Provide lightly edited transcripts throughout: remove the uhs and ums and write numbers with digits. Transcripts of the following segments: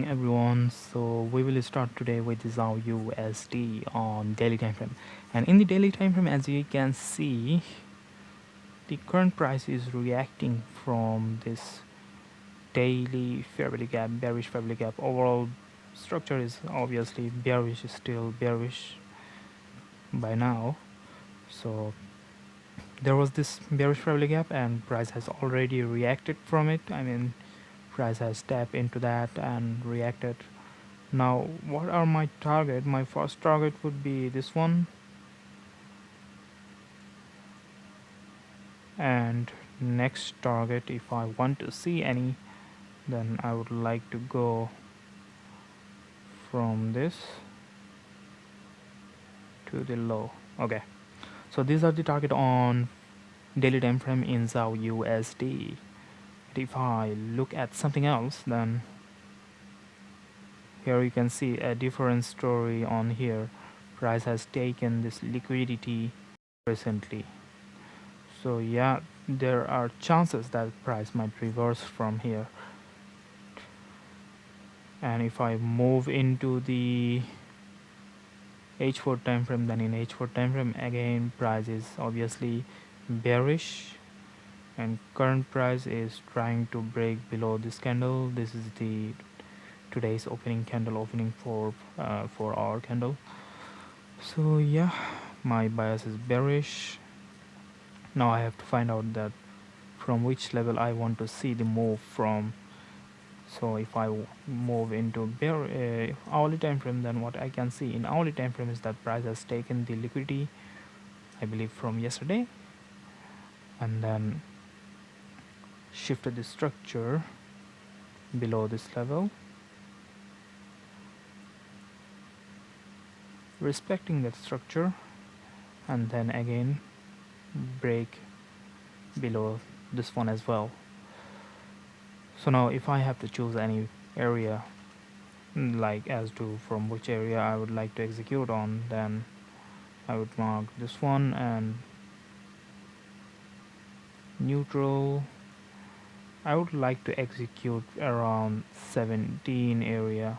Everyone, so we will start today with xauusd on daily time frame, and in the daily time frame, as you can see, the current price is reacting from this daily fair value gap, bearish fair value gap. Overall structure is obviously bearish, still bearish by now. So there was this bearish fair value gap and price has already reacted from it. Price has tapped into that and reacted. Now what are my target? My first target would be this one, and next target, if I want to see any, then I would like to go from this to the low. Okay, so these are the target on daily time frame in xauusd. If I look at something else, then here you can see a different story on here. Price has taken this liquidity recently, so yeah, there are chances that price might reverse from here. And if I move into the H4 time frame, then in H4 time frame again price is obviously bearish, and current price is trying to break below this candle. This is the today's opening candle, opening for 4 hour candle. So yeah, my bias is bearish. Now I have to find out that from which level I want to see the move from. So if I move into hourly time frame, then what I can see in hourly time frame is that price has taken the liquidity, I believe, from yesterday, and then shifted the structure below this level, respecting that structure, and then again break below this one as well. So now if I have to choose any area, like as to from which area I would like to execute on, then I would mark this one and neutral. I would like to execute around 17 area,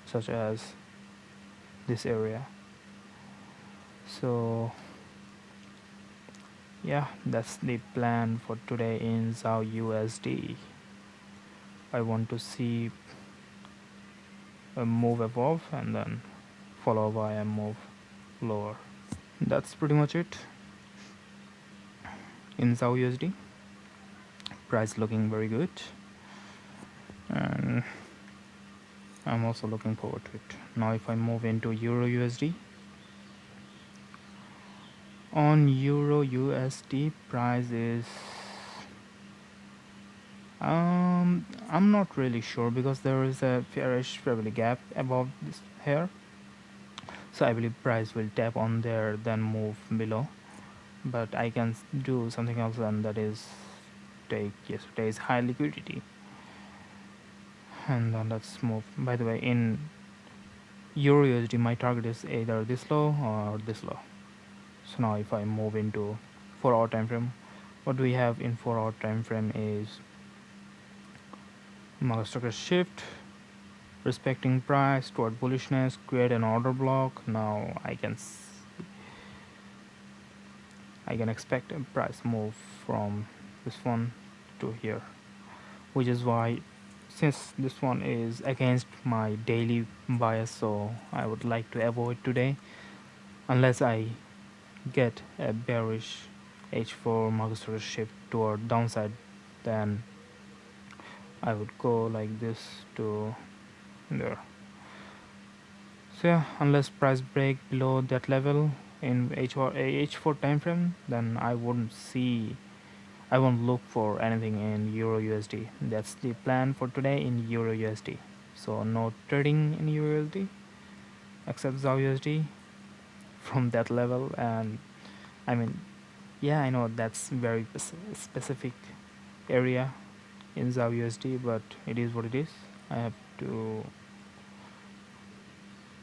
such as this area. So yeah, that's the plan for today in xauusd. I want to see a move above and then follow by a move lower. That's pretty much it in xauusd. Price looking very good, and I'm also looking forward to it. Now if I move into eurusd, on eurusd price is I'm not really sure because there is a fairish probably gap above this here, so I believe price will tap on there then move below. But I can do something else, and that is take yesterday's high liquidity and then let's move. By the way, in eurusd my target is either this low or this low. So now if I move into 4 hour time frame, what we have in 4 hour time frame is market structure shift, respecting price toward bullishness, create an order block. Now I can expect a price move from this one to here, which is why, since this one is against my daily bias, so I would like to avoid today unless I get a bearish H4 market structure shift toward downside. Then I would go like this to there. So yeah, unless price break below that level in H4 time frame, then I won't look for anything in eurusd. That's the plan for today in eurusd. So no trading in eurusd except xauusd from that level. And I mean, yeah, I know that's very specific area in xauusd, but it is what it is. I have to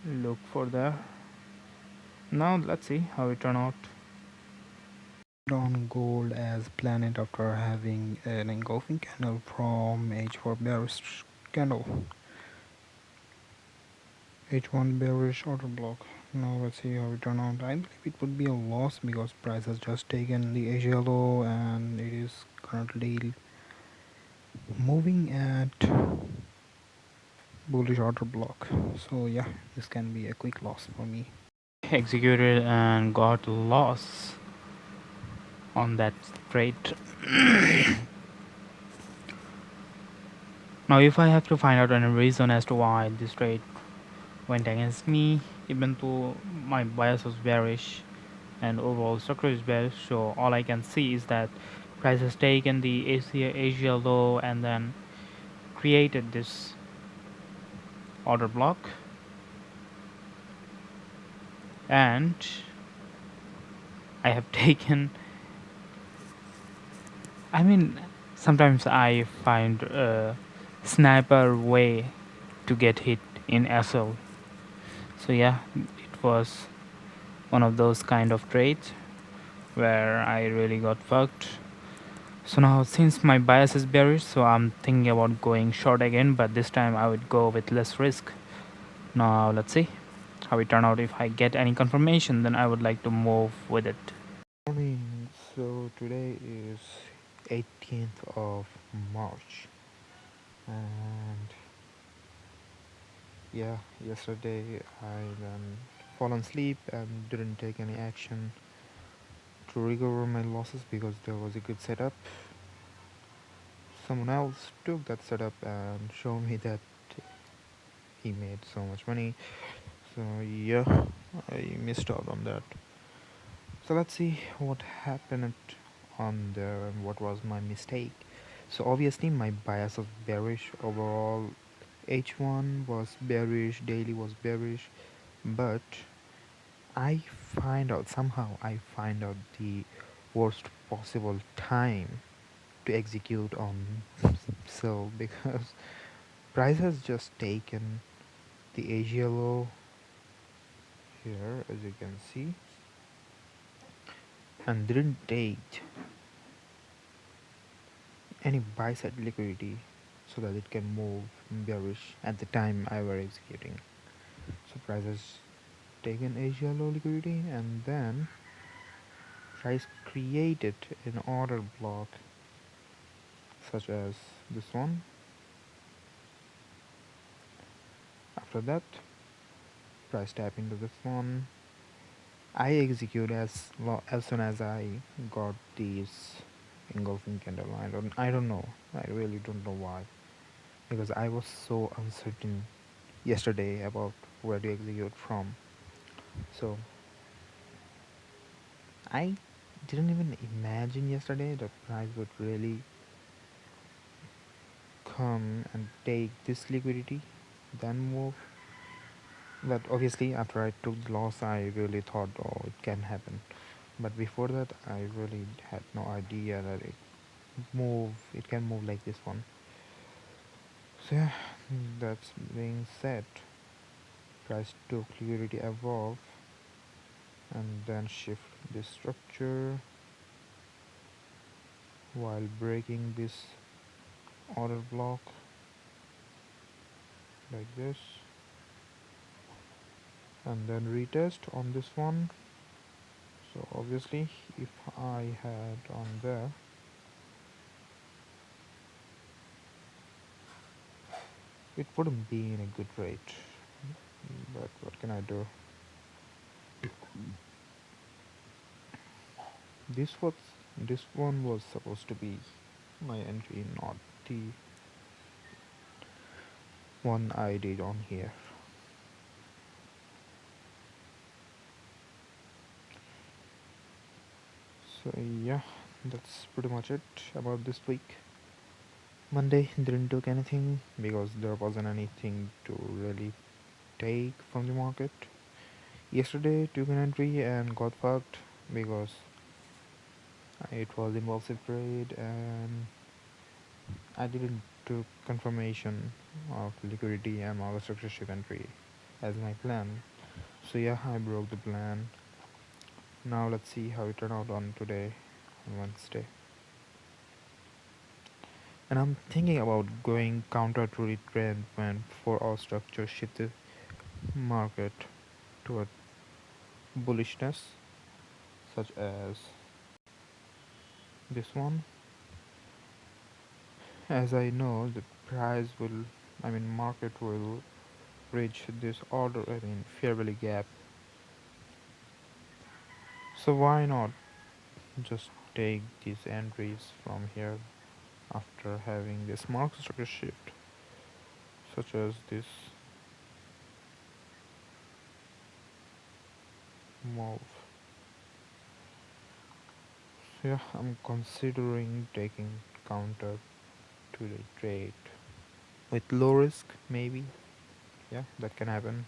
look for there. Now let's see how it turn out. On gold as planet after having an engulfing candle from H4 bearish candle. H1 bearish order block. Now let's see how it turn out. I believe it would be a loss because price has just taken the Asia low and it is currently moving at bullish order block. So yeah, this can be a quick loss for me. Executed and got loss on that trade. Now if I have to find out any reason as to why this trade went against me, even though my bias was bearish and overall structure is bearish, so all I can see is that price has taken the Asia low and then created this order block, and I have taken, I mean, sometimes I find a sniper way to get hit in SL. So yeah, it was one of those kind of trades where I really got fucked. So now since my bias is bearish, so I'm thinking about going short again, but this time I would go with less risk. Now let's see how it turn out. If I get any confirmation, then I would like to move with it. Morning. So today is 18th of March, and yeah, yesterday I then fallen asleep and didn't take any action to recover my losses because there was a good setup. Someone else took that setup and showed me that he made so much money. So yeah, I missed out on that. So let's see what happened on there and what was my mistake. So obviously my bias was bearish overall. H1 was bearish, daily was bearish, but I find out the worst possible time to execute on sell because price has just taken the Asia low here, as you can see, and didn't take any buy side liquidity so that it can move bearish at the time I were executing. So price has taken Asia low liquidity and then price created an order block such as this one. After that, price tap into this one. I execute as soon as I got these engulfing candle. I don't know. I really don't know why. Because I was so uncertain yesterday about where to execute from. So I didn't even imagine yesterday that price would really come and take this liquidity, then move. But obviously, after I took the loss, I really thought, oh, it can happen. But before that, I really had no idea that it can move like this one. So yeah, that's being said. Price took liquidity above and then shift this structure while breaking this order block like this, and then retest on this one. So obviously if I had on there, it wouldn't be in a good rate, but what can I do? This one was supposed to be my entry, not the one I did on here. So yeah, that's pretty much it about this week. Monday didn't do anything because there wasn't anything to really take from the market. Yesterday took an entry and got fucked because it was impulsive trade and I didn't took confirmation of liquidity and all the structureship entry as my plan. So yeah, I broke the plan. Now let's see how it turned out on today, on Wednesday. And I'm thinking about going counter to the trend when 4 hour structure shifted market toward bullishness, such as this one, as I know the price will, market will reach this order, fair value gap. So why not just take these entries from here after having this market structure shift, such as this move. So yeah, I'm considering taking counter to the trade with low risk, maybe. Yeah, that can happen.